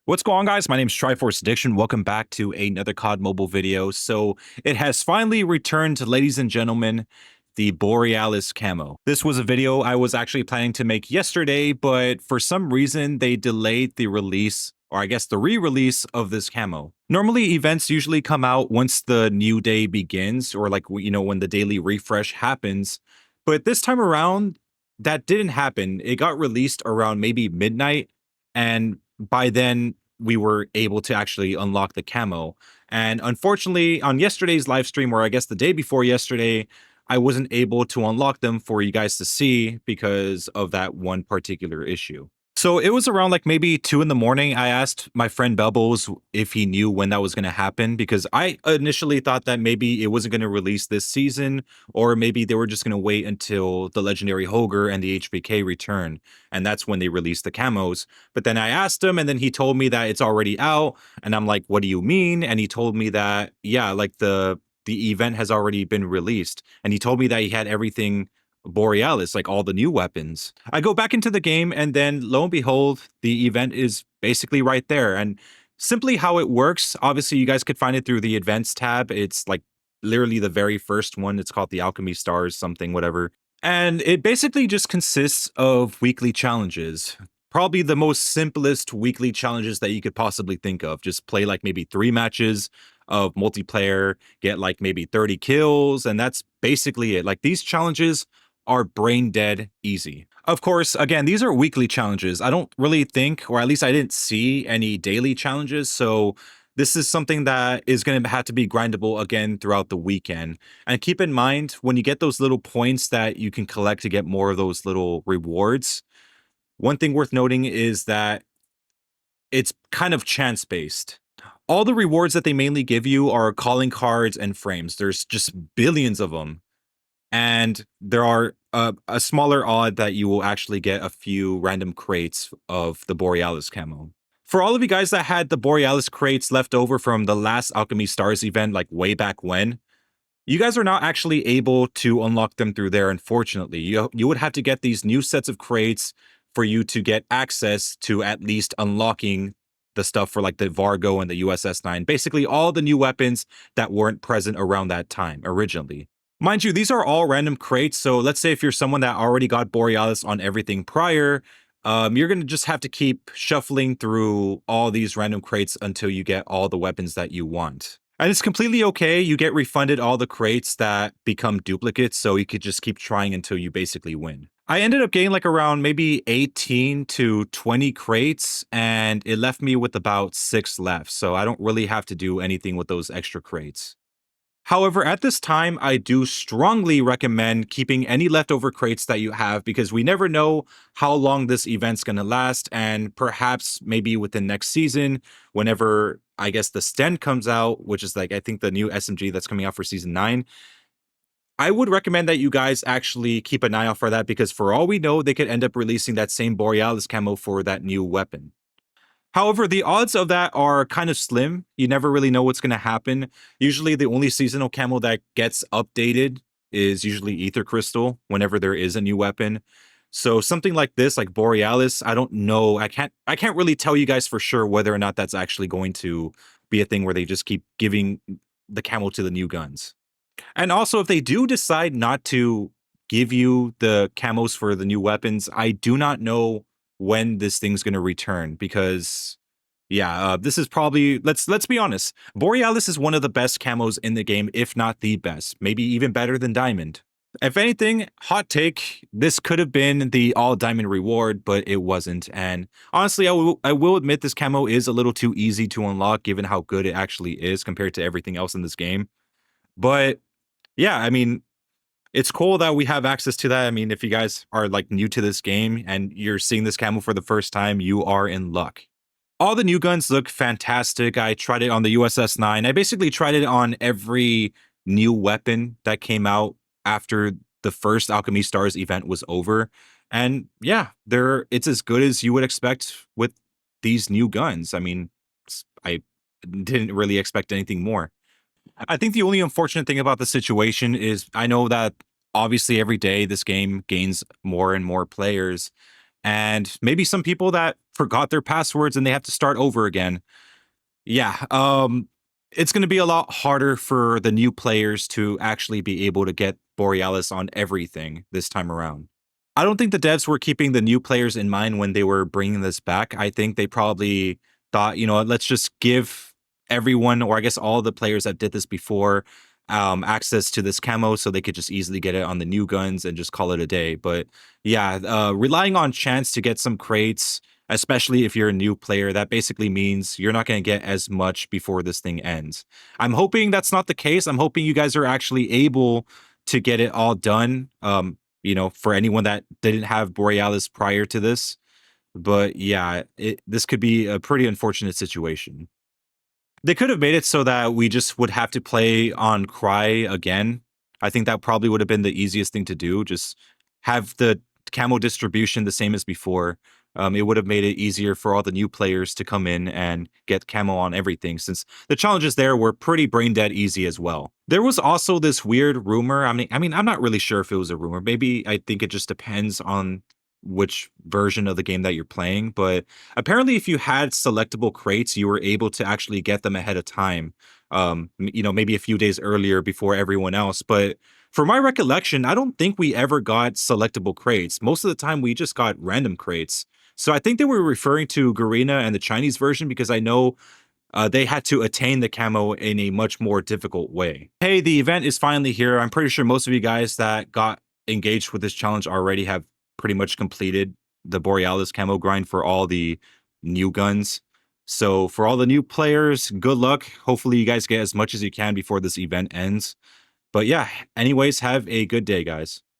What's going on, guys? My name is Triforce Addiction. Welcome back to another COD mobile video. So it has finally returned, ladies and gentlemen, the Borealis camo. This was a video I was actually planning to make yesterday, but for some reason they delayed the release, or I guess the re-release of this camo. Normally events usually come out once the new day begins, or like, when the daily refresh happens. But this time around, that didn't happen. It got released around maybe midnight, and by then we were able to actually unlock the camo. And unfortunately, on yesterday's live stream, or I guess the day before yesterday, I wasn't able to unlock them for you guys to see because of that one particular issue. So it was around like maybe 2 in the morning. I asked my friend Bubbles if he knew when that was going to happen, because I initially thought that maybe it wasn't going to release this season, or maybe they were just going to wait until the legendary Hoger and the HBK return, and that's when they released the camos. But then I asked him, and then he told me that it's already out, and I'm like, what do you mean? And he told me that, yeah, like the event has already been released, and he told me that he had everything Borealis, like all the new weapons. I go back into the game, and then lo and behold, the event is basically right there. And simply how it works, obviously you guys could find it through the events tab. It's like literally the very first one. It's called the Alchemy Stars something, whatever. And it basically just consists of weekly challenges. Probably the most simplest weekly challenges that you could possibly think of. Just play like maybe 3 matches of multiplayer, get like maybe 30 kills, and that's basically it. Like, these challenges are brain dead easy. Of course, again, these are weekly challenges. I don't really think, or at least I didn't see any daily challenges. So this is something that is going to have to be grindable again throughout the weekend. And keep in mind, when you get those little points that you can collect to get more of those little rewards, one thing worth noting is that it's kind of chance based. All the rewards that they mainly give you are calling cards and frames. There's just billions of them. And there are a smaller odd that you will actually get a few random crates of the Borealis camo. For all of you guys that had the Borealis crates left over from the last Alchemy Stars event, like way back when, you guys are not actually able to unlock them through there, unfortunately. You would have to get these new sets of crates for you to get access to at least unlocking the stuff for like the Vargo and the USS-9. Basically all the new weapons that weren't present around that time originally. Mind you, these are all random crates, so let's say if you're someone that already got Borealis on everything prior, you're going to just have to keep shuffling through all these random crates until you get all the weapons that you want. And it's completely okay. You get refunded all the crates that become duplicates, so you could just keep trying until you basically win. I ended up getting like around maybe 18 to 20 crates, and it left me with about 6 left, so I don't really have to do anything with those extra crates. However, at this time, I do strongly recommend keeping any leftover crates that you have, because we never know how long this event's going to last, and perhaps maybe within next season, whenever I guess the Sten comes out, which is like I think the new SMG that's coming out for season 9, I would recommend that you guys actually keep an eye out for that, because for all we know, they could end up releasing that same Borealis camo for that new weapon. However, the odds of that are kind of slim. You never really know what's going to happen. Usually the only seasonal camo that gets updated is usually Ether Crystal whenever there is a new weapon. So something like this, like Borealis, I don't know. I can't really tell you guys for sure whether or not that's actually going to be a thing where they just keep giving the camo to the new guns. And also, if they do decide not to give you the camos for the new weapons, I do not know when this thing's going to return, because this is probably, let's be honest, Borealis is one of the best camos in the game, if not the best, maybe even better than Diamond. If anything, hot take, this could have been the all diamond reward, but it wasn't. And honestly, I will admit this camo is a little too easy to unlock given how good it actually is compared to everything else in this game. But yeah, I mean, it's cool that we have access to that. I mean, if you guys are like new to this game and you're seeing this camo for the first time, you are in luck. All the new guns look fantastic. I tried it on the USS-9. I basically tried it on every new weapon that came out after the first Alchemy Stars event was over. And yeah, it's as good as you would expect with these new guns. I mean, I didn't really expect anything more. I think the only unfortunate thing about the situation is I know that obviously every day this game gains more and more players, and maybe some people that forgot their passwords and they have to start over again. Yeah, it's going to be a lot harder for the new players to actually be able to get Borealis on everything this time around. I don't think the devs were keeping the new players in mind when they were bringing this back. I think they probably thought, let's just give everyone, or I guess all the players that did this before, access to this camo so they could just easily get it on the new guns and just call it a day. But yeah, relying on chance to get some crates, especially if you're a new player, that basically means you're not going to get as much before this thing ends. I'm hoping that's not the case. I'm hoping you guys are actually able to get it all done. For anyone that didn't have Borealis prior to this. But yeah, this could be a pretty unfortunate situation. They could have made it so that we just would have to play on Cry again. I think that probably would have been the easiest thing to do. Just have the camo distribution the same as before. It would have made it easier for all the new players to come in and get camo on everything, since the challenges there were pretty brain dead easy as well. There was also this weird rumor. I mean, I'm not really sure if it was a rumor. Maybe I think it just depends on which version of the game that you're playing, but apparently if you had selectable crates, you were able to actually get them ahead of time. Maybe a few days earlier before everyone else. But for my recollection, I don't think we ever got selectable crates. Most of the time we just got random crates. So I think they were referring to Garena and the Chinese version, because I know they had to attain the camo in a much more difficult way. Hey, the event is finally here. I'm pretty sure most of you guys that got engaged with this challenge already have pretty much completed the Borealis camo grind for all the new guns. So for all the new players, good luck. Hopefully you guys get as much as you can before this event ends. But yeah, anyways, have a good day, guys.